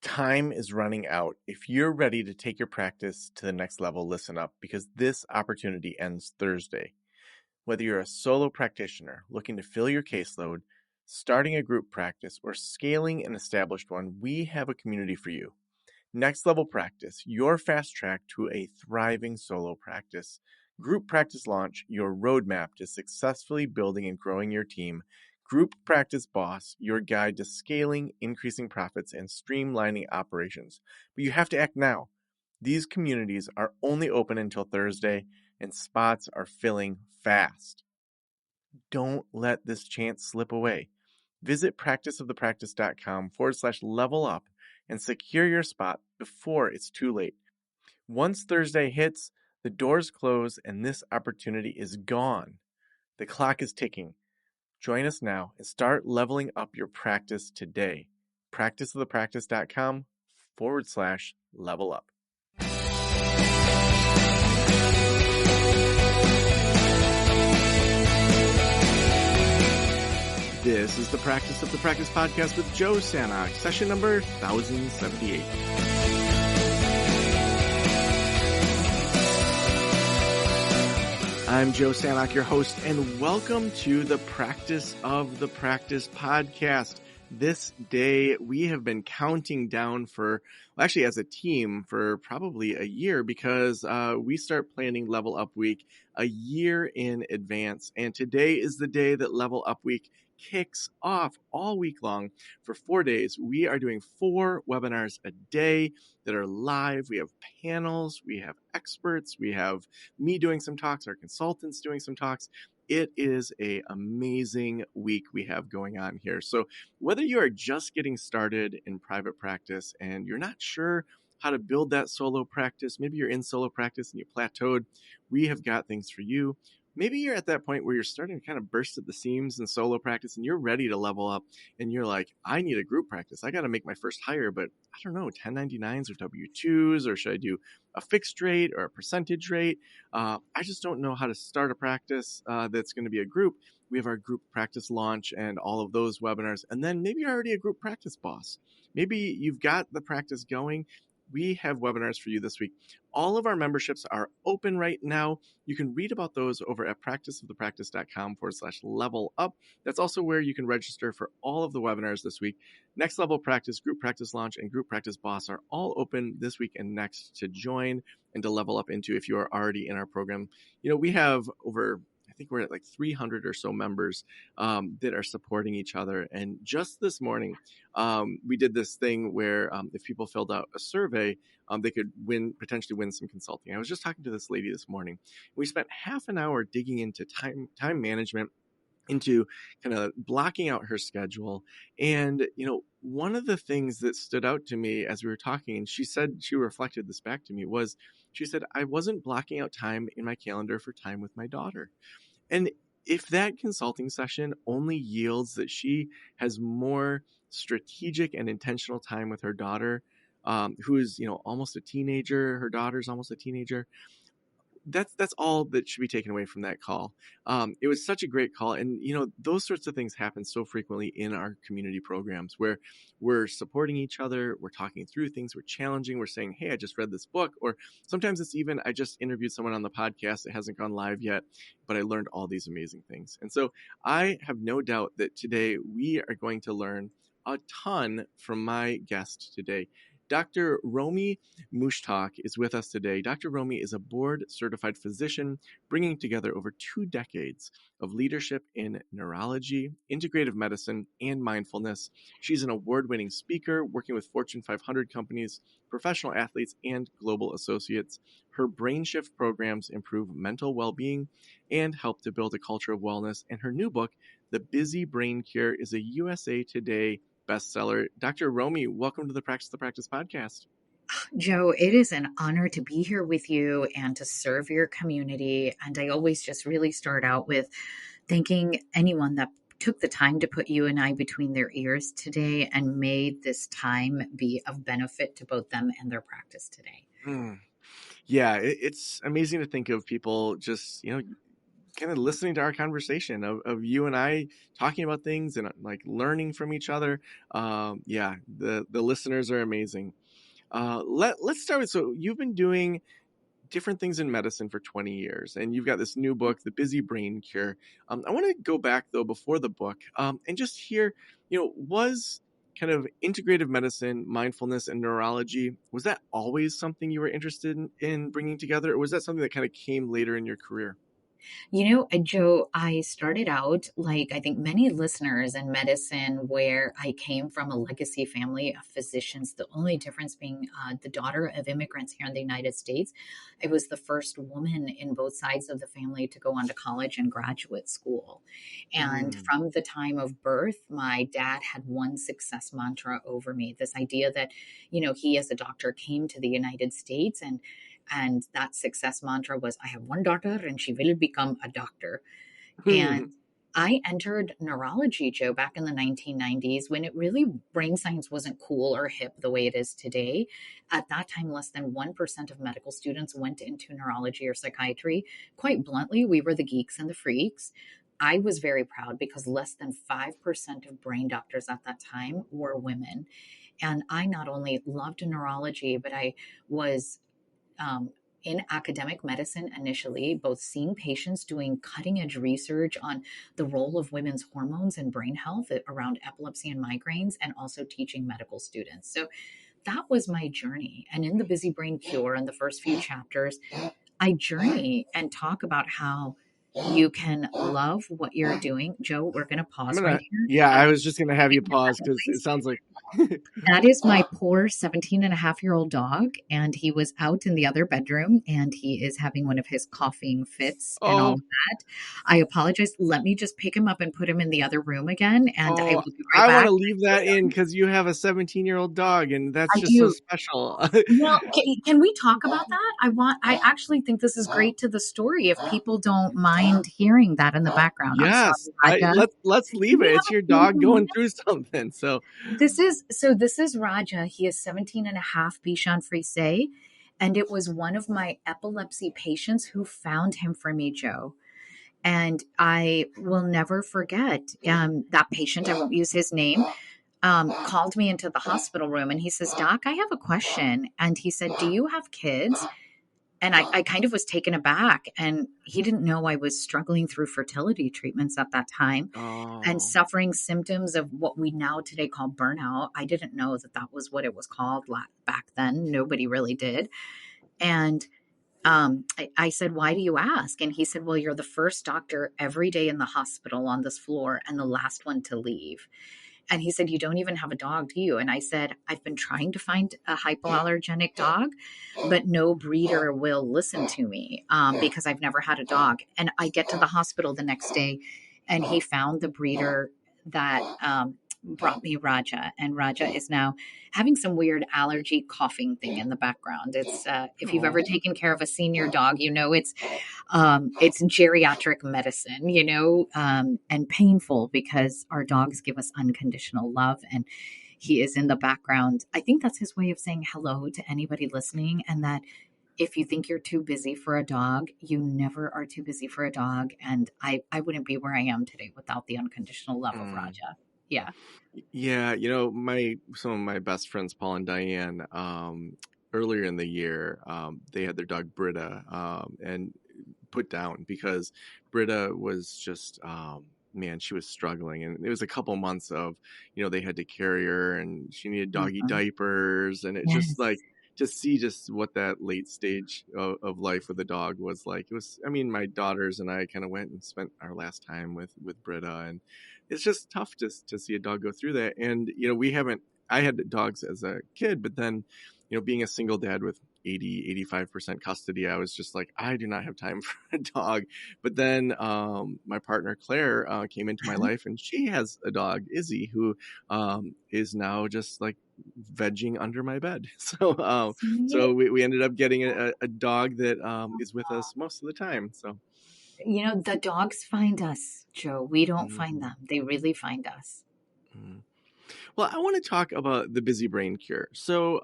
Time is running out. If you're ready to take your practice to the next level, listen up because this opportunity ends Thursday. Whether you're a solo practitioner looking to fill your caseload, starting a group practice, or scaling an established one, we have a community for you. Next Level Practice, your fast track to a thriving solo practice. Group Practice Launch, your roadmap to successfully building and growing your team. Group Practice Boss, your guide to scaling, increasing profits, and streamlining operations. But you have to act now. These communities are only open until Thursday, and spots are filling fast. Don't let this chance slip away. Visit practiceofthepractice.com/level up and secure your spot before it's too late. Once Thursday hits, the doors close and this opportunity is gone. The clock is ticking. Join us now and start leveling up your practice today. practiceofthepractice.com/level up. This is the Practice of the Practice podcast with Joe Sanok, session number 1078. I'm Joe Sanok, your host, and welcome to the Practice of the Practice podcast. This day, we have been counting down actually as a team for probably a year because we start planning Level Up Week a year in advance. And today is the day that Level Up Week kicks off all week long for 4 days. We are doing 4 webinars a day that are live. We have panels, we have experts, we have me doing some talks, our consultants doing some talks. It is an amazing week we have going on here. So whether you are just getting started in private practice and you're not sure how to build that solo practice, maybe you're in solo practice and you plateaued, we have got things for you. Maybe you're at that point where you're starting to kind of burst at the seams in solo practice and you're ready to level up and you're like, I need a group practice. I got to make my first hire, but I don't know, 1099s or W-2s, or should I do a fixed rate or a percentage rate? I just don't know how to start a practice that's going to be a group. We have our group practice launch and all of those webinars. And then maybe you're already a group practice boss. Maybe you've got the practice going. We have webinars for you this week. All of our memberships are open right now. You can read about those over at practiceofthepractice.com/level up. That's also where you can register for all of the webinars this week. Next Level Practice, Group Practice Launch, and Group Practice Boss are all open this week and next to join and to level up into if you are already in our program. You know, we have I think we're at like 300 or so members that are supporting each other. And just this morning, we did this thing where if people filled out a survey, they could potentially win some consulting. I was just talking to this lady this morning. We spent half an hour digging into time management, into kind of blocking out her schedule. And, you know, one of the things that stood out to me as we were talking, and she said, she reflected this back to me, was she said, I wasn't blocking out time in my calendar for time with my daughter. And if that consulting session only yields that she has more strategic and intentional time with her daughter, who is, you know, almost a teenager, her daughter's almost a teenager, that's all that should be taken away from that call. It was such a great call. And, you know, those sorts of things happen so frequently in our community programs where we're supporting each other, we're talking through things, we're challenging, we're saying, hey, I just read this book. Or sometimes it's even, I just interviewed someone on the podcast that hasn't gone live yet, but I learned all these amazing things. And so I have no doubt that today we are going to learn a ton from my guest today. Dr. Romie Mushtaq is with us today. Dr. Romie is a board-certified physician bringing together over 2 decades of leadership in neurology, integrative medicine, and mindfulness. She's an award-winning speaker working with Fortune 500 companies, professional athletes, and global associates. Her brain shift programs improve mental well-being and help to build a culture of wellness. And her new book, The Busy Brain Cure, is a USA Today bestseller. Dr. Romie, welcome to the Practice the Practice podcast. Joe, it is an honor to be here with you and to serve your community. And I always just really start out with thanking anyone that took the time to put you and I between their ears today and made this time be of benefit to both them and their practice today. Yeah, it's amazing to think of people just, you know, kind of listening to our conversation of you and I talking about things and like learning from each other. Yeah, the listeners are amazing. Let's start with, so you've been doing different things in medicine for 20 years, and you've got this new book, The Busy Brain Cure. I want to go back though before the book, and just hear, was kind of integrative medicine, mindfulness, and neurology, was that always something you were interested in bringing together, or was that something that kind of came later in your career? Joe, I started out like I think many listeners in medicine, where I came from a legacy family of physicians. The only difference being the daughter of immigrants here in the United States. I was the first woman in both sides of the family to go on to college and graduate school. And Mm. from the time of birth, my dad had one success mantra over me, this idea that, he as a doctor came to the United States, and that success mantra was, I have one daughter and she will become a doctor. And I entered neurology, Joe, back in the 1990s, when it really, brain science wasn't cool or hip the way it is today. At that time, less than 1% of medical students went into neurology or psychiatry. Quite bluntly, we were the geeks and the freaks. I was very proud because less than 5% of brain doctors at that time were women. And I not only loved neurology, but I was in academic medicine initially, both seeing patients, doing cutting edge research on the role of women's hormones and brain health around epilepsy and migraines, and also teaching medical students. So that was my journey. And in the Busy Brain Cure, in the first few chapters, I journey and talk about how you can love what you're doing. Joe, we're going to I'm pause right gonna, here. yeah, I was just gonna have you pause because it sounds like, That is my poor 17 and a half-year-old dog. And he was out in the other bedroom and he is having one of his coughing fits and all oh, of that. I apologize. Let me just pick him up and put him in the other room again. And I oh, will be right I want back. to leave that in because you have a 17-year-old dog, and that's I just so do. special. Well, can we talk about that? I actually think this is great to the story if people don't mind hearing that in the background. I'm sorry, Yes, Raja. let's Do leave we it. have It's a your few dog more going minutes? through something. So, This is Raja. He is 17 and a half, Bichon Frise. And it was one of my epilepsy patients who found him for me, Joe. And I will never forget that patient. I won't use his name. Called me into the hospital room and he says, Doc, I have a question. And he said, do you have kids? And I kind of was taken aback. And he didn't know I was struggling through fertility treatments at that time and oh, suffering symptoms of what we now today call burnout. I didn't know that that was what it was called back then. Nobody really did. And I said, why do you ask? And he said, well, you're the first doctor every day in the hospital on this floor and the last one to leave. And he said, you don't even have a dog, do you? And I said, I've been trying to find a hypoallergenic dog, but no breeder will listen to me because I've never had a dog. And I get to the hospital the next day and he found the breeder that brought me Raja. And Raja is now having some weird allergy coughing thing in the background. It's if you've ever oh, taken care of a senior dog, it's geriatric medicine, and painful because our dogs give us unconditional love, and he is in the background. I think that's his way of saying hello to anybody listening, and that if you think you're too busy for a dog, you never are too busy for a dog. And I wouldn't be where I am today without the unconditional love of mm. Raja. Yeah. Yeah, my some of my best friends, Paul and Diane, earlier in the year, they had their dog Britta, and put down because Britta was just, man, she was struggling, and it was a couple months of, they had to carry her, and she needed doggy Mhm. diapers, and it just like Yes. to see just what that late stage of life with a dog was like. It was, I mean, my daughters and I kind of went and spent our last time with Britta, and it's just tough to see a dog go through that. And we haven't. I had dogs as a kid, but then being a single dad with 85% custody, I was just like, I do not have time for a dog. But then my partner Claire came into my life, and she has a dog, Izzy, who is now just like vegging under my bed. So See, so we ended up getting a dog that is with us most of the time. So the dogs find us, Joe. We don't find mhm, them. They really find us. mhm. Well, I want to talk about the busy brain cure. So,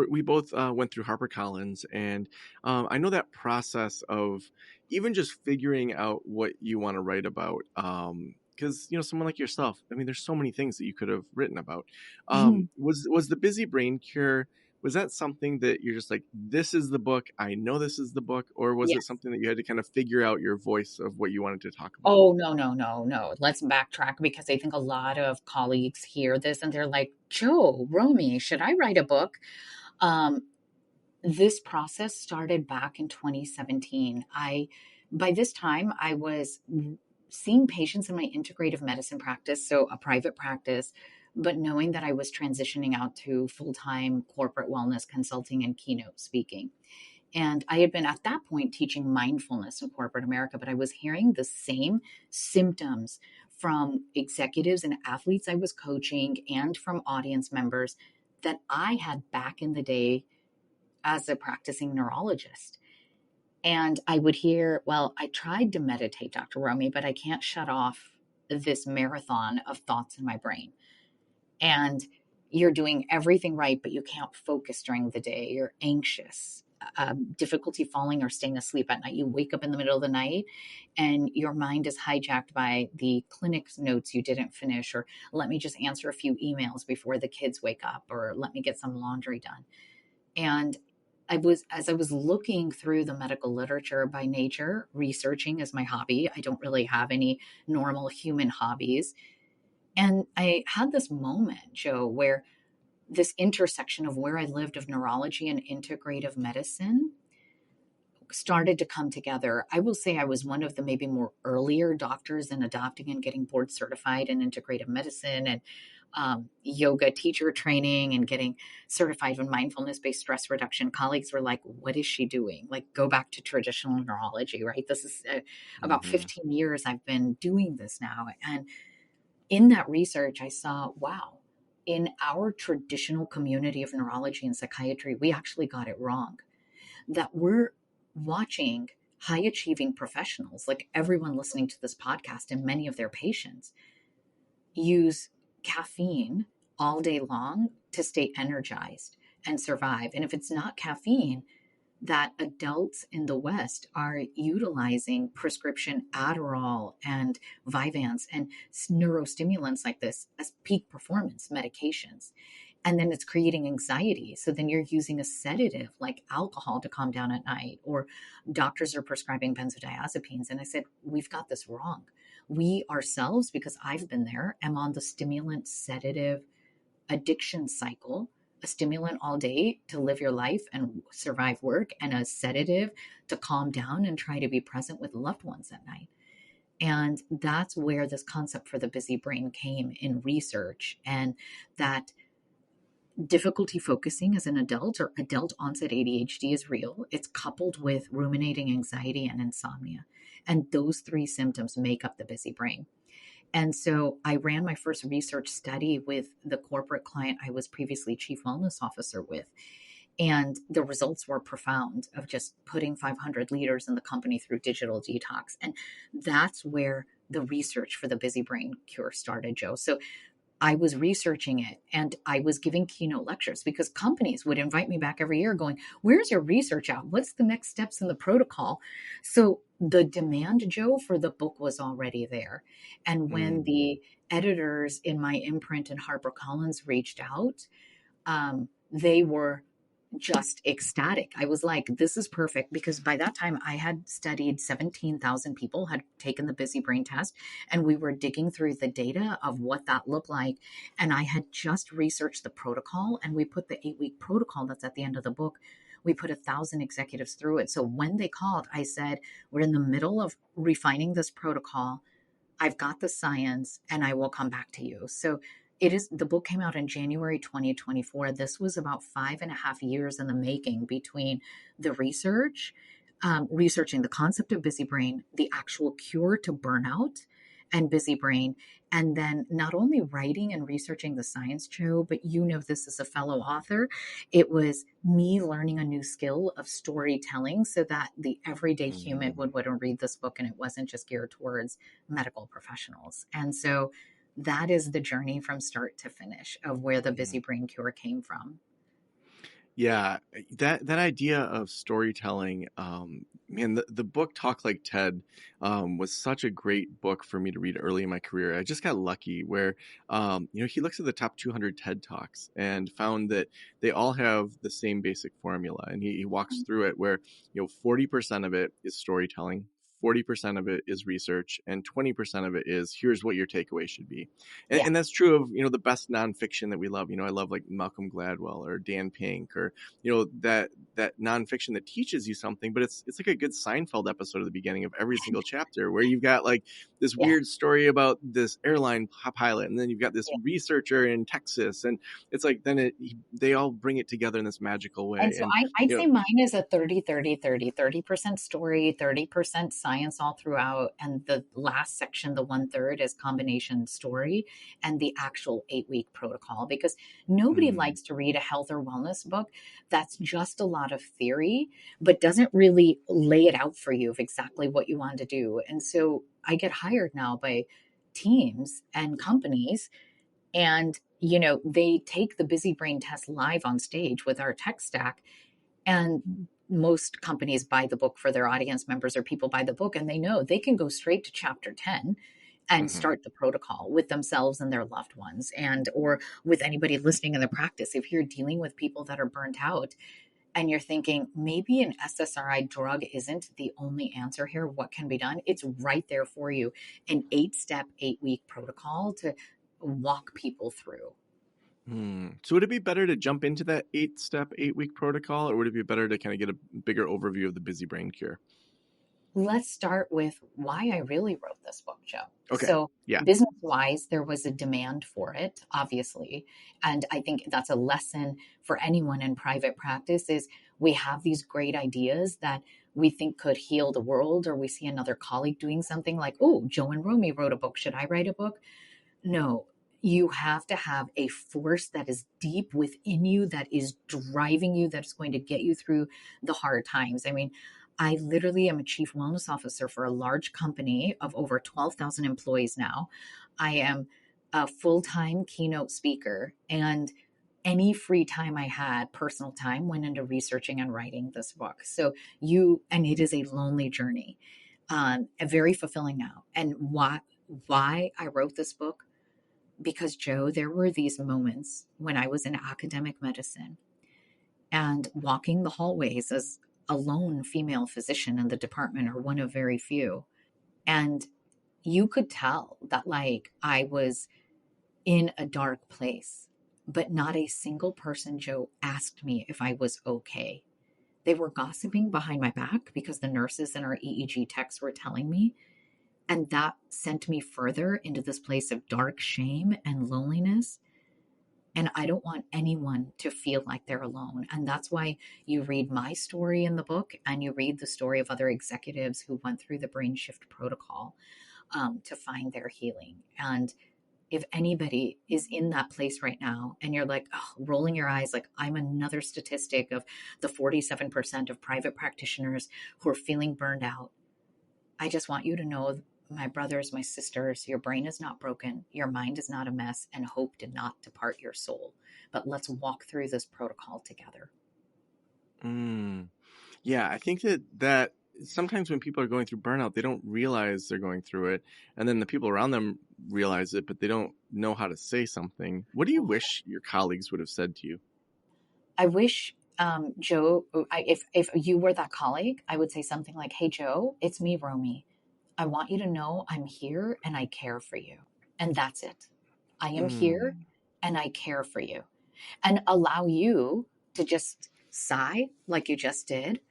we both went through HarperCollins, and I know that process of even just figuring out what you want to write about. Because someone like yourself, I mean, there's so many things that you could have written about. Was the busy brain cure? Was that something that you're just like, this is the book? I know this is the book, or was it Yes. something that you had to kind of figure out your voice of what you wanted to talk about? Oh, no, no, no, no. Let's backtrack because I think a lot of colleagues hear this and they're like, Joe, Romie, should I write a book? Um, this process started back in 2017. By this time, I was seeing patients in my integrative medicine practice, so a private practice, but knowing that I was transitioning out to full time corporate wellness consulting and keynote speaking. And I had been at that point teaching mindfulness in corporate America, but I was hearing the same symptoms from executives and athletes I was coaching and from audience members that I had back in the day as a practicing neurologist. And I would hear, well, I tried to meditate, Dr. Romie, but I can't shut off this marathon of thoughts in my brain. And you're doing everything right, but you can't focus during the day. You're anxious, difficulty falling or staying asleep at night. You wake up in the middle of the night and your mind is hijacked by the clinic's notes you didn't finish, or let me just answer a few emails before the kids wake up, or let me get some laundry done. And as I was looking through the medical literature by nature, researching is my hobby. I don't really have any normal human hobbies. And I had this moment, Joe, where this intersection of where I lived of neurology and integrative medicine started to come together. I will say I was one of the maybe more earlier doctors in adopting and getting board certified in integrative medicine and yoga teacher training and getting certified in mindfulness based stress reduction. Colleagues were like, what is she doing? Like, go back to traditional neurology, right? This is about Mm-hmm. 15 years I've been doing this now. And in that research, I saw, wow, in our traditional community of neurology and psychiatry, we actually got it wrong. That we're watching high achieving professionals, like everyone listening to this podcast and many of their patients, use caffeine all day long to stay energized and survive. And if it's not caffeine, that adults in the West are utilizing prescription Adderall and Vyvanse and neurostimulants like this as peak performance medications. And then it's creating anxiety. So then you're using a sedative like alcohol to calm down at night, or doctors are prescribing benzodiazepines. And I said, we've got this wrong. We ourselves, because I've been there, am on the stimulant sedative addiction cycle, a stimulant all day to live your life and survive work, and a sedative to calm down and try to be present with loved ones at night. And that's where this concept for the busy brain came in research, and that difficulty focusing as an adult or adult onset ADHD is real. It's coupled with ruminating anxiety and insomnia. And those three symptoms make up the busy brain. And so I ran my first research study with the corporate client I was previously chief wellness officer with. And the results were profound of just putting 500 leaders in the company through digital detox. And that's where the research for the busy brain cure started, Joe. So I was researching it and I was giving keynote lectures because companies would invite me back every year going, where's your research out? What's the next steps in the protocol? So the demand, Joe, for the book was already there. And when the editors in my imprint and HarperCollins reached out, they were just ecstatic. I was like, this is perfect, because by that time I had studied 17,000 people had taken the busy brain test, and we were digging through the data of what that looked like. And I had just researched the protocol, and we put the 8-week protocol that's at the end of the book. We put 1,000 executives through it. So when they called, I said, we're in the middle of refining this protocol. I've got the science and I will come back to you. So the book came out in January 2024. This was about 5.5 years in the making between the research, researching the concept of busy brain, the actual cure to burnout and busy brain, and then not only writing and researching the science, Joe, but this as a fellow author, it was me learning a new skill of storytelling so that the everyday human Mm-hmm. would read this book and it wasn't just geared towards medical professionals. And so that is the journey from start to finish of where the Mhm. busy brain cure came from. Yeah, that idea of storytelling, man, the book Talk Like Ted was such a great book for me to read early in my career. I just got lucky where, he looks at the top 200 TED Talks and found that they all have the same basic formula, and he walks through it where 40% of it is storytelling. 40% of it is research, and 20% of it is here's what your takeaway should be. And, Yeah. and that's true of, the best nonfiction that we love. I love like Malcolm Gladwell or Dan Pink or, that nonfiction that teaches you something, but it's like a good Seinfeld episode at the beginning of every single chapter where you've got like this Yeah. weird story about this airline pilot, and then you've got this Yeah. researcher in Texas, and it's like they all bring it together in this magical And way. so And I'd you know, say mine is a 30% story, 30% science all throughout. And the last section, the one third, is combination story and the actual 8-week protocol. Because nobody mm, likes to read a health or wellness book that's just a lot of theory, but doesn't really lay it out for you of exactly what you want to do. And so I get hired now by teams and companies, and they take the busy brain test live on stage with our tech stack, and most companies buy the book for their audience members, or people buy the book and they know they can go straight to chapter 10 and mhm. start the protocol with themselves and their loved ones, and or with anybody listening in the practice. If you're dealing with people that are burnt out and you're thinking maybe an SSRI drug isn't the only answer here, what can be done? It's right there for you. An 8-step, 8-week protocol to walk people through. So would it be better to jump into that 8-step, 8-week protocol, or would it be better to kind of get a bigger overview of the busy brain cure? Let's start with why I really wrote this book, Joe. Okay. So, Yeah. business wise, there was a demand for it, obviously. And I think that's a lesson for anyone in private practice is we have these great ideas that we think could heal the world, or we see another colleague doing something like, oh, Joe and Romie wrote a book. Should I write a book? No, you have to have a force that is deep within you, that is driving you, that's going to get you through the hard times. I mean, I literally am a chief wellness officer for a large company of over 12,000 employees now. I am a full time keynote speaker, and any free time I had, personal time, went into researching and writing this book. So, and it is a lonely journey, very fulfilling now. And why I wrote this book, because Joe, there were these moments when I was in academic medicine and walking the hallways as a lone female physician in the department, or one of very few. And you could tell that, like, I was in a dark place, but not a single person, Joe, asked me if I was okay. They were gossiping behind my back because the nurses and our EEG techs were telling me. And that sent me further into this place of dark shame and loneliness. And I don't want anyone to feel like they're alone. And that's why you read my story in the book, and you read the story of other executives who went through the brain shift protocol to find their healing. And if anybody is in that place right now and you're like, oh, rolling your eyes, like I'm another statistic of the 47% of private practitioners who are feeling burned out, I just want you to know, my brothers, my sisters, your brain is not broken. Your mind is not a mess, and hope did not depart your soul. But let's walk through this protocol together. Mm. Yeah, I think that sometimes when people are going through burnout, they don't realize they're going through it, and then the people around them realize it, but they don't know how to say something. What do you wish your colleagues would have said to you? I wish, Joe, if you were that colleague, I would say something like, "Hey, Joe, it's me, Romie. I want you to know I'm here and I care for you." And that's it. I am here Mm. and I care for you. And allow you to just sigh like you just did,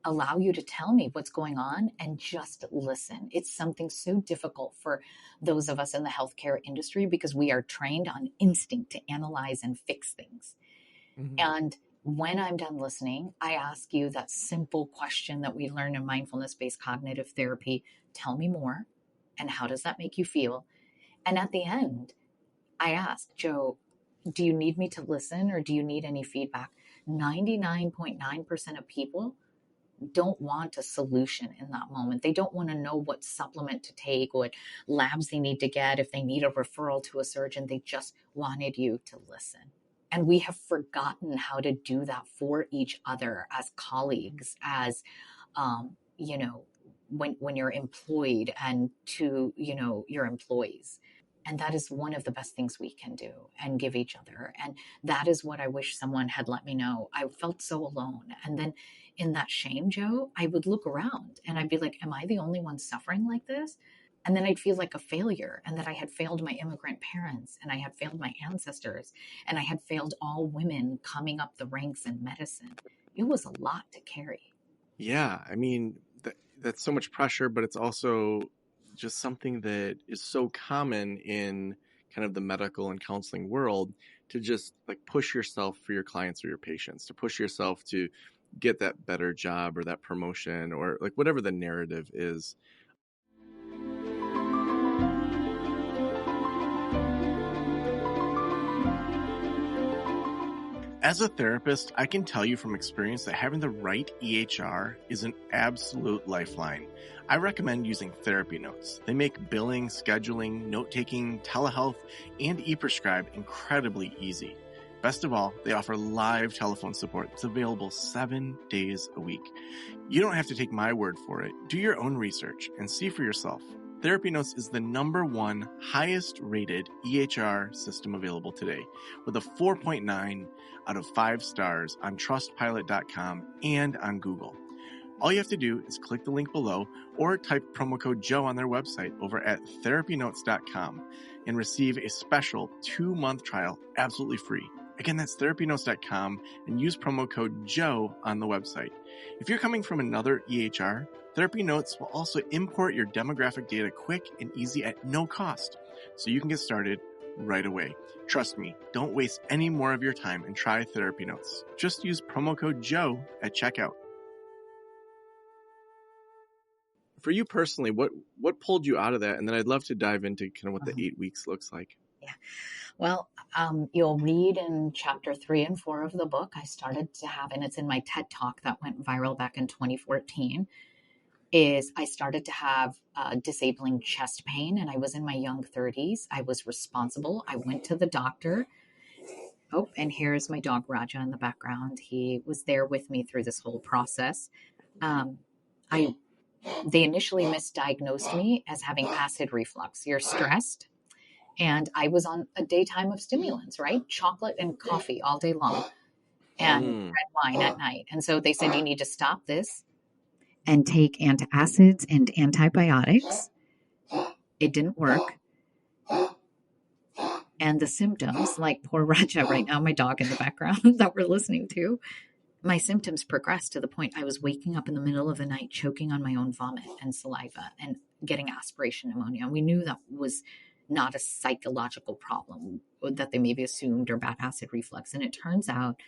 allow you to tell me what's going on, and just listen. It's something so difficult for those of us in the healthcare industry because we are trained on instinct to analyze and fix things. Mhm. And when I'm done listening, I ask you that simple question that we learn in mindfulness based cognitive therapy: tell me more. And how does that make you feel? And at the end, I ask, Joe, do you need me to listen, or do you need any feedback? 99.9% of people don't want a solution in that moment. They don't want to know what supplement to take, what labs they need to get, if they need a referral to a surgeon. They just wanted you to listen. And we have forgotten how to do that for each other as colleagues, as, you know, when you're employed and to, you know, your employees. And that is one of the best things we can do and give each other. And that is what I wish someone had let me know. I felt so alone. And then in that shame, Joe, I would look around and I'd be like, am I the only one suffering like this? And then I'd feel like a failure, and that I had failed my immigrant parents, and I had failed my ancestors, and I had failed all women coming up the ranks in medicine. It was a lot to carry. Yeah, I mean, that's so much pressure, but it's also just something that is so common in kind of the medical and counseling world, to just like push yourself for your clients or your patients, to push yourself to get that better job or that promotion or like whatever the narrative is. As a therapist, I can tell you from experience that having the right EHR is an absolute lifeline. I recommend using Therapy Notes. They make billing, scheduling, note-taking, telehealth, and e-prescribe incredibly easy. Best of all, they offer live telephone support that's available 7 days a week. You don't have to take my word for it. Do your own research and see for yourself. Therapy Notes is the #1 highest rated EHR system available today, with a 4.9 out of 5 stars on trustpilot.com and on Google. All you have to do is click the link below or type promo code Joe on their website over at therapynotes.com and receive a special 2-month trial absolutely free. Again, that's therapynotes.com, and use promo code Joe on the website. If you're coming from another EHR, Therapy Notes will also import your demographic data quick and easy at no cost, so you can get started right away. Trust me, don't waste any more of your time and try Therapy Notes. Just use promo code Joe at checkout. For you personally, what pulled you out of that? And then I'd love to dive into kind of what the 8 weeks looks like. Yeah. Well, you'll read in chapter 3 and 4 of the book, I started to have, and it's in my TED Talk that went viral back in 2014, is I started to have disabling chest pain, and I was in my young 30s. I was responsible. I went to the doctor. Oh, and here's my dog Raja in the background. He was there with me through this whole process. They initially misdiagnosed me as having acid reflux. You're stressed. And I was on a daytime of stimulants, right? Chocolate and coffee all day long and red wine at night. And so they said, you need to stop this and take antacids and antibiotics. It didn't work. And the symptoms, like poor Raja right now, my dog in the background that we're listening to, my symptoms progressed to the point I was waking up in the middle of the night, choking on my own vomit and saliva and getting aspiration pneumonia. And we knew that was not a psychological problem that they maybe assumed, or bad acid reflux. And it turns out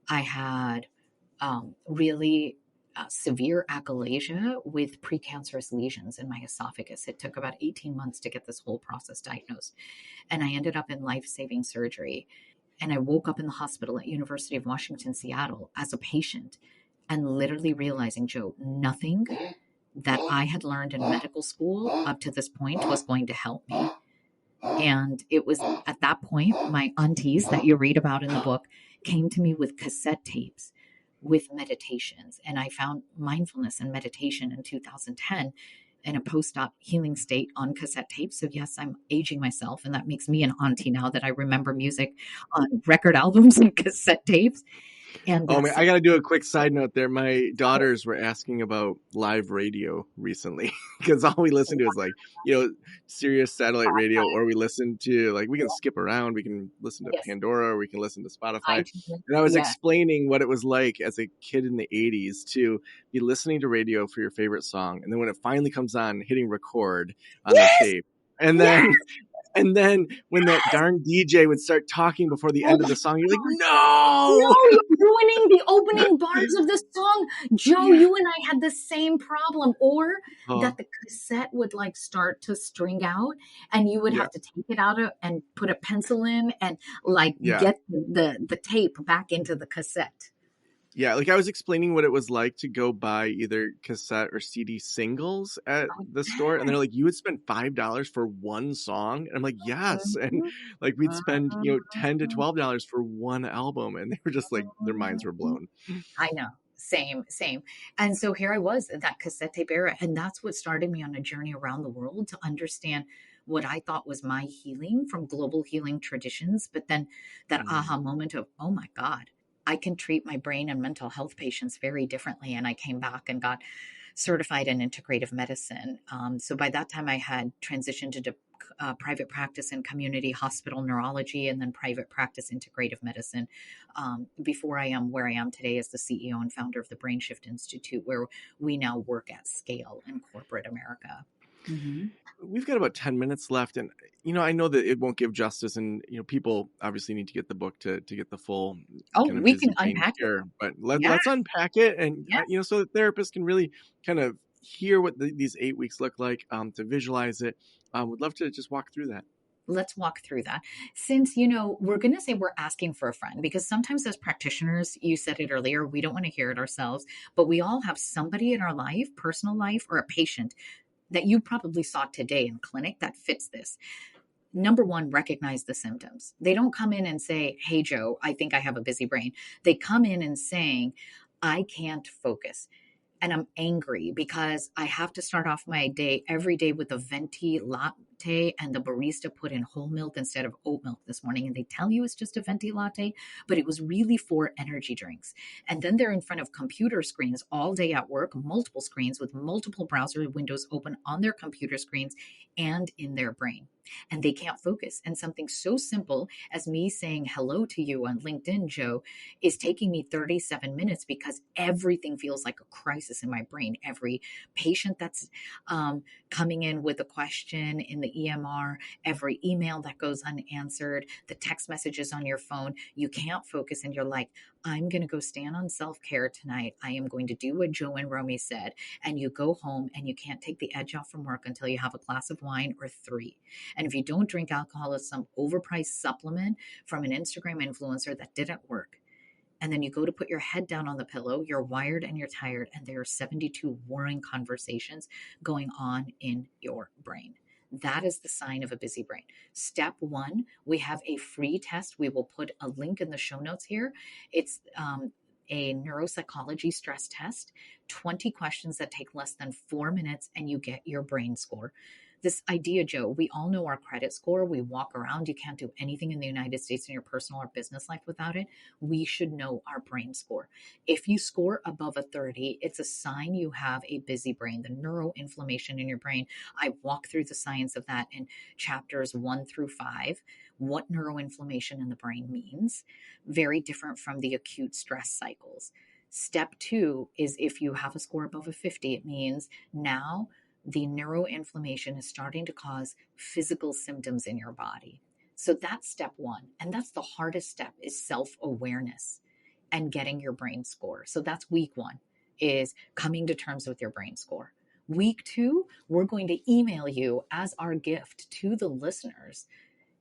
I had really severe achalasia with precancerous lesions in my esophagus. It took about 18 months to get this whole process diagnosed. And I ended up in life-saving surgery. And I woke up in the hospital at University of Washington, Seattle as a patient, and literally realizing, Joe, nothing that I had learned in medical school up to this point was going to help me. And it was at that point, my aunties that you read about in the book came to me with cassette tapes with meditations. And I found mindfulness and meditation in 2010 in a post-op healing state on cassette tapes. So yes, I'm aging myself, and that makes me an auntie now that I remember music on record albums and cassette tapes. And oh man, I got to do a quick side note there. My daughters were asking about live radio recently because all we listen to is like, Sirius satellite radio, or we listen to like, we can skip around. We can listen to Pandora, or we can listen to Spotify. And I was explaining what it was like as a kid in the 80s to be listening to radio for your favorite song. And then when it finally comes on, hitting record on the tape. And then when that darn DJ would start talking before the end of the song, you're like, no, you're ruining the opening bars of the song. Joe, you and I had the same problem. Or that the cassette would like start to string out, and you would have to take it out and put a pencil in and like get the tape back into the cassette. Yeah, like I was explaining what it was like to go buy either cassette or CD singles at Oh, the store, and they're like, "You would spend $5 for one song?" And I'm like, "Yes." And mhm, like we'd spend, mhm, $10 to $12 for one album, and they were just like their minds were mhm. blown. I know. Same, same. And so here I was in that cassette tape era. And that's what started me on a journey around the world to understand what I thought was my healing from global healing traditions. But then that aha Mm. moment of, oh my God, I can treat my brain and mental health patients very differently. And I came back and got certified in integrative medicine. So by that time, I had transitioned to private practice in community hospital neurology and then private practice integrative medicine before I am where I am today as the CEO and founder of the Brain Shift Institute, where we now work at scale in corporate America. Mm-hmm. We've got about 10 minutes left, and I know that it won't give justice, and people obviously need to get the book to get the full Oh, kind of we busy can brain unpack it. here. But Yeah, let's unpack it, and yeah. so that therapists can really kind of hear what these 8 weeks look like, to visualize it. Would love to just walk through that. Let's walk through that. Since, we're going to say we're asking for a friend because sometimes as practitioners, you said it earlier, we don't want to hear it ourselves, but we all have somebody in our life, personal life, or a patient that you probably saw today in clinic that fits this. Number one, recognize the symptoms. They don't come in and say, hey, Joe, I think I have a busy brain. They come in and saying, I can't focus and I'm angry because I have to start off my day every day with a venti latte and the barista put in whole milk instead of oat milk this morning. And they tell you it's just a venti latte, but it was really for energy drinks. And then they're in front of computer screens all day at work, multiple screens with multiple browser windows open on their computer screens and in their brain. And they can't focus. And something so simple as me saying hello to you on LinkedIn, Joe, is taking me 37 minutes because everything feels like a crisis in my brain. Every patient that's coming in with a question in the EMR, every email that goes unanswered, the text messages on your phone, you can't focus and you're like, I'm going to go stand on self care tonight. I am going to do what Joe and Romie said. And you go home and you can't take the edge off from work until you have a glass of wine or three. And if you don't drink alcohol, it's some overpriced supplement from an Instagram influencer that didn't work. And then you go to put your head down on the pillow, you're wired and you're tired, and there are 72 warring conversations going on in your brain. That is the sign of a busy brain. Step one, we have a free test. We will put a link in the show notes here. It's a neuropsychology stress test, 20 questions that take less than 4 minutes, and you get your brain score. This idea, Joe, we all know our credit score. We walk around. You can't do anything in the United States in your personal or business life without it. We should know our brain score. If you score above a 30, it's a sign you have a busy brain, the neuroinflammation in your brain. I walk through the science of that in chapters 1 through 5, what neuroinflammation in the brain means, very different from the acute stress cycles. Step two is if you have a score above a 50, it means now the neuroinflammation is starting to cause physical symptoms in your body. So that's step one. And that's the hardest step is self-awareness and getting your brain score. So that's week one is coming to terms with your brain score. Week two, we're going to email you as our gift to the listeners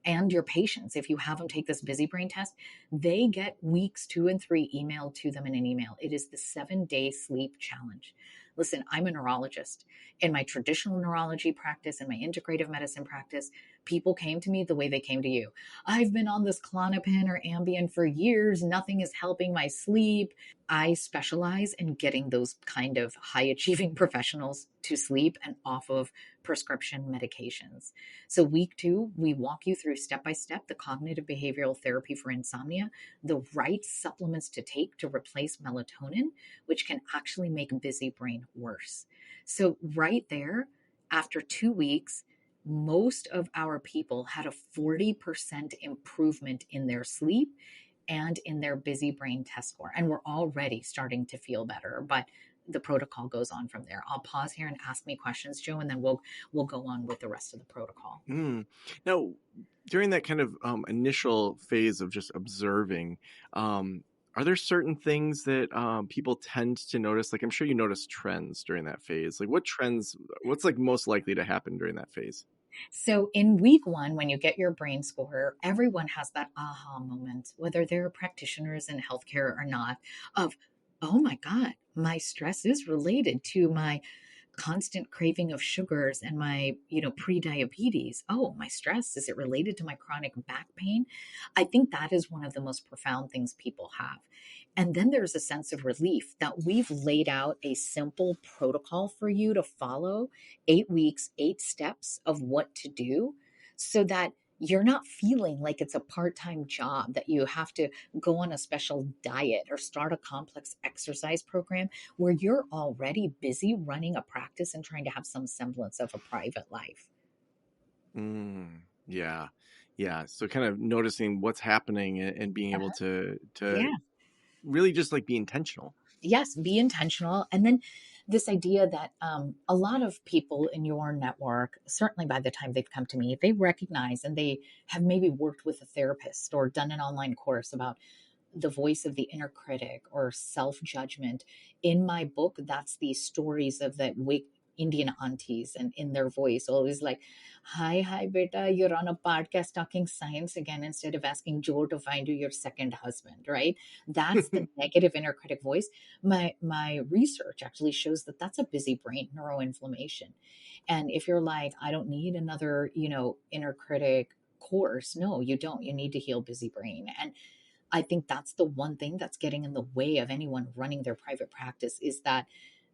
and your patients. If you have them take this busy brain test, they get weeks 2 and 3 emailed to them in an email. It is the 7-day sleep challenge. Listen, I'm a neurologist. In my traditional neurology practice and my integrative medicine practice, people came to me the way they came to you. I've been on this Klonopin or Ambien for years. Nothing is helping my sleep. I specialize in getting those kind of high achieving professionals to sleep and off of prescription medications. So, week two, we walk you through step by step the cognitive behavioral therapy for insomnia, the right supplements to take to replace melatonin, which can actually make busy brain worse. So, right there, after 2 weeks, most of our people had a 40% improvement in their sleep and in their busy brain test score. And we're already starting to feel better, but the protocol goes on from there. I'll pause here and ask me questions, Joe, and then we'll go on with the rest of the protocol. Mm. Now, during that kind of initial phase of just observing, are there certain things that people tend to notice? Like, I'm sure you notice trends during that phase. Like, what's like most likely to happen during that phase? So in week one, when you get your brain score, everyone has that aha moment, whether they're practitioners in healthcare or not, of Oh my God, my stress is related to my constant craving of sugars and my, pre-diabetes. Oh, my stress, is it related to my chronic back pain? I think that is one of the most profound things people have. And then there's a sense of relief that we've laid out a simple protocol for you to follow, 8 weeks, 8 steps of what to do, so that you're not feeling like it's a part-time job, that you have to go on a special diet or start a complex exercise program, where you're already busy running a practice and trying to have some semblance of a private life. Mm, yeah. Yeah. So kind of noticing what's happening and being able Uh-huh. to Yeah. really just like be intentional. Yes, be intentional. And then this idea that a lot of people in your network, certainly by the time they've come to me, they recognize and they have maybe worked with a therapist or done an online course about the voice of the inner critic or self judgment. In my book, that's the stories of the Indian aunties, and in their voice, always like, hi, beta, you're on a podcast talking science again, instead of asking Joe to find you your second husband, right? That's the negative inner critic voice. My research actually shows that that's a busy brain neuroinflammation. And if you're like, I don't need another, inner critic course, no, you don't. You need to heal busy brain. And I think that's the one thing that's getting in the way of anyone running their private practice, is that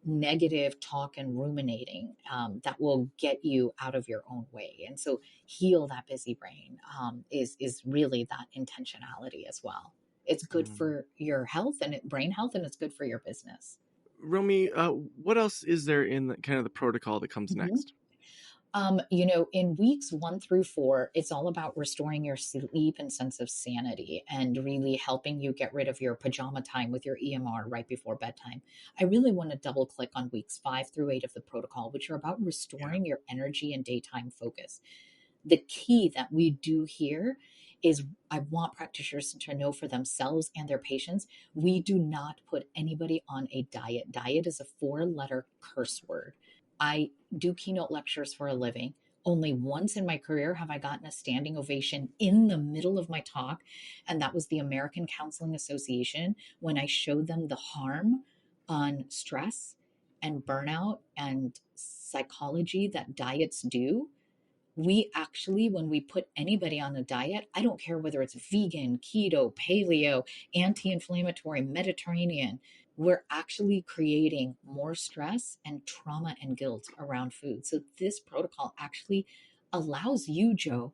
negative talk and ruminating, that will get you out of your own way. And so heal that busy brain, is really that intentionality as well. It's good Mm. for your health and brain health, and it's good for your business. Romy, what else is there in kind of the protocol that comes Mhm. next? In weeks 1 through 4, it's all about restoring your sleep and sense of sanity and really helping you get rid of your pajama time with your EMR right before bedtime. I really want to double click on weeks 5 through 8 of the protocol, which are about Yeah. restoring your energy and daytime focus. The key that we do here is, I want practitioners to know for themselves and their patients, we do not put anybody on a diet. Diet is a 4 letter curse word. I do keynote lectures for a living. Only once in my career have I gotten a standing ovation in the middle of my talk, and that was the American Counseling Association, when I showed them the harm on stress and burnout and psychology that diets do. We actually, when we put anybody on a diet, I don't care whether it's vegan, keto, paleo, anti inflammatory, Mediterranean, we're actually creating more stress and trauma and guilt around food. So, this protocol actually allows you, Joe,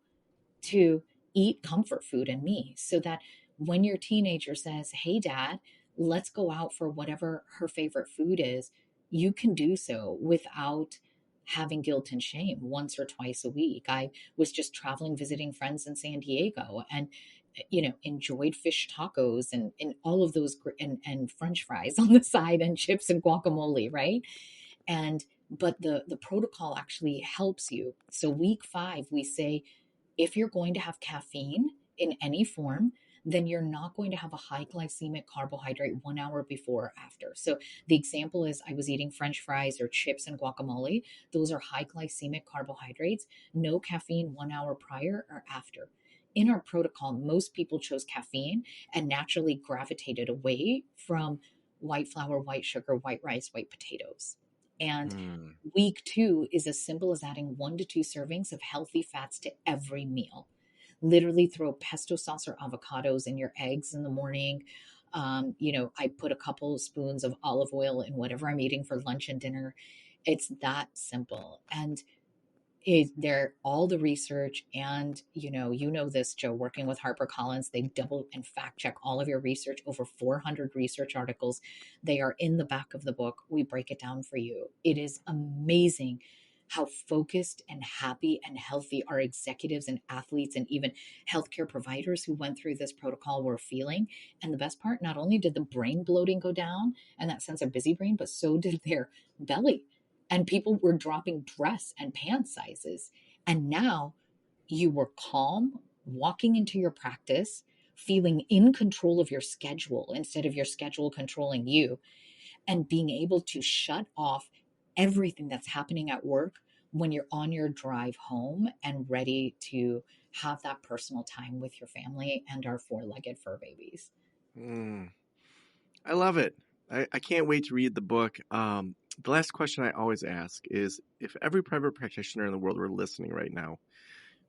to eat comfort food and me, so that when your teenager says, hey, dad, let's go out for whatever her favorite food is, you can do so without having guilt and shame once or twice a week. I was just traveling, visiting friends in San Diego, and enjoyed fish tacos and all of those, and french fries on the side and chips and guacamole, right? And but the protocol actually helps you. So week 5, we say, if you're going to have caffeine in any form, then you're not going to have a high glycemic carbohydrate 1 hour before or after. So the example is, I was eating french fries or chips and guacamole. Those are high glycemic carbohydrates. No caffeine 1 hour prior or after. In our protocol, most people chose caffeine and naturally gravitated away from white flour, white sugar, white rice, white potatoes. And Mm. week 2 is as simple as adding 1 to 2 servings of healthy fats to every meal. Literally throw pesto sauce or avocados in your eggs in the morning. I put a couple of spoons of olive oil in whatever I'm eating for lunch and dinner. It's that simple. And they're all the research, and this, Joe, working with HarperCollins, they double and fact check all of your research, over 400 research articles. They are in the back of the book. We break it down for you. It is amazing how focused and happy and healthy our executives and athletes and even healthcare providers who went through this protocol were feeling. And the best part, not only did the brain bloating go down and that sense of busy brain, but so did their belly, and people were dropping dress and pant sizes. And now you were calm, walking into your practice, feeling in control of your schedule instead of your schedule controlling you, and being able to shut off everything that's happening at work when you're on your drive home and ready to have that personal time with your family and our 4-legged fur babies. Mm. I love it. I can't wait to read the book. The last question I always ask is, if every private practitioner in the world were listening right now,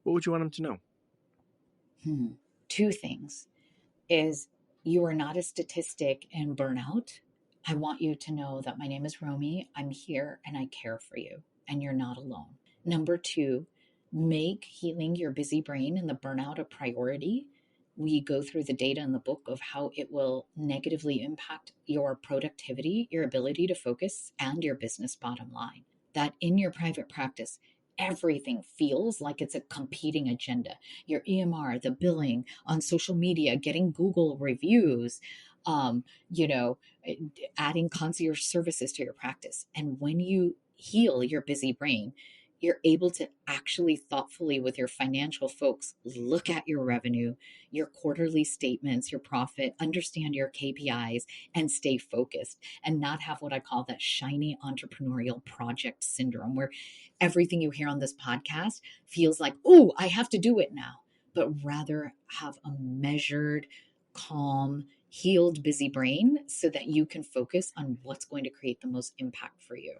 what would you want them to know? Two things is you are not a statistic in burnout. I want you to know that my name is Romie. I'm here and I care for you, and you're not alone. Number two, make healing your busy brain and the burnout a priority. We go through the data in the book of how it will negatively impact your productivity, your ability to focus, and your business bottom line. That in your private practice, everything feels like it's a competing agenda. Your EMR, the billing, on social media, getting Google reviews, um, you know, adding concierge services to your practice. And when you heal your busy brain, you're able to actually thoughtfully with your financial folks look at your revenue, your quarterly statements, your profit, understand your KPIs, and stay focused, and not have what I call that shiny entrepreneurial project syndrome, where everything you hear on this podcast feels like, oh, I have to do it now, but rather have a measured, calm, healed, busy brain so that you can focus on what's going to create the most impact for you.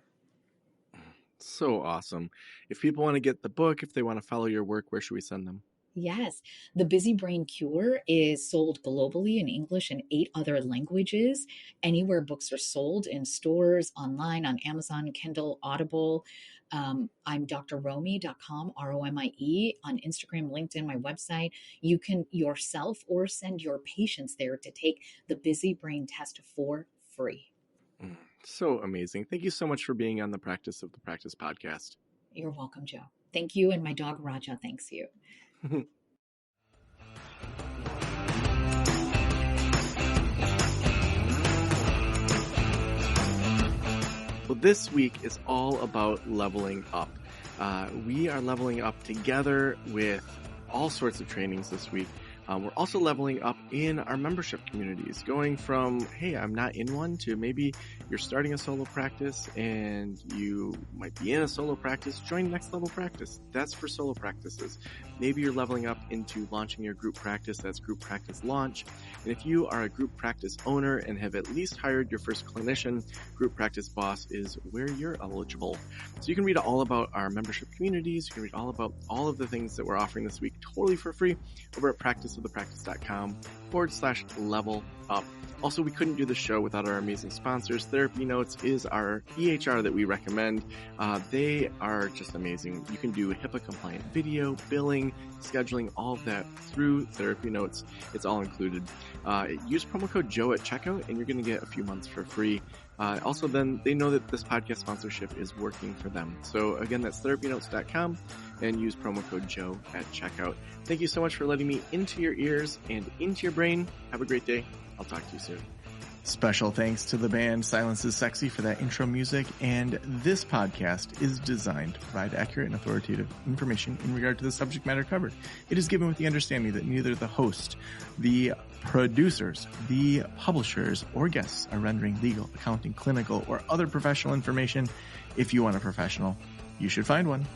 So awesome. If people want to get the book, if they want to follow your work, where should we send them? Yes, the Busy Brain Cure is sold globally in English and 8 other languages. Anywhere books are sold, in stores, online, on Amazon, Kindle, Audible. I'm drromie.com, ROMIE, on Instagram, LinkedIn, my website. You can yourself or send your patients there to take the Busy Brain test for free. So amazing. Thank you so much for being on the Practice of the Practice podcast. You're welcome, Joe. Thank you. And my dog, Raja, thanks you. Well, this week is all about leveling up. We are leveling up together with all sorts of trainings this week. We're also leveling up in our membership communities, going from, hey, I'm not in one, to maybe you're starting a solo practice and you might be in a solo practice. Join Next Level Practice. That's for solo practices. Maybe you're leveling up into launching your group practice. That's Group Practice Launch. And if you are a group practice owner and have at least hired your first clinician, Group Practice Boss is where you're eligible. So you can read all about our membership communities. You can read all about all of the things that we're offering this week totally for free over at practiceofthepractice.com/level up. Also, we couldn't do the show without our amazing sponsors. Therapy Notes is our EHR that we recommend. They are just amazing. You can do HIPAA-compliant video, billing, scheduling, all of that through Therapy Notes. It's all included. Use promo code Joe at checkout, and you're going to get a few months for free. Also, then they know that this podcast sponsorship is working for them. So again, that's therapynotes.com, and use promo code Joe at checkout. Thank you so much for letting me into your ears and into your brain. Have a great day. I'll talk to you soon. Special thanks to the band Silence is Sexy for that intro music, and this podcast is designed to provide accurate and authoritative information in regard to the subject matter covered. It is given with the understanding that neither the host, the producers, the publishers, or guests are rendering legal, accounting, clinical, or other professional information. If you want a professional, you should find one.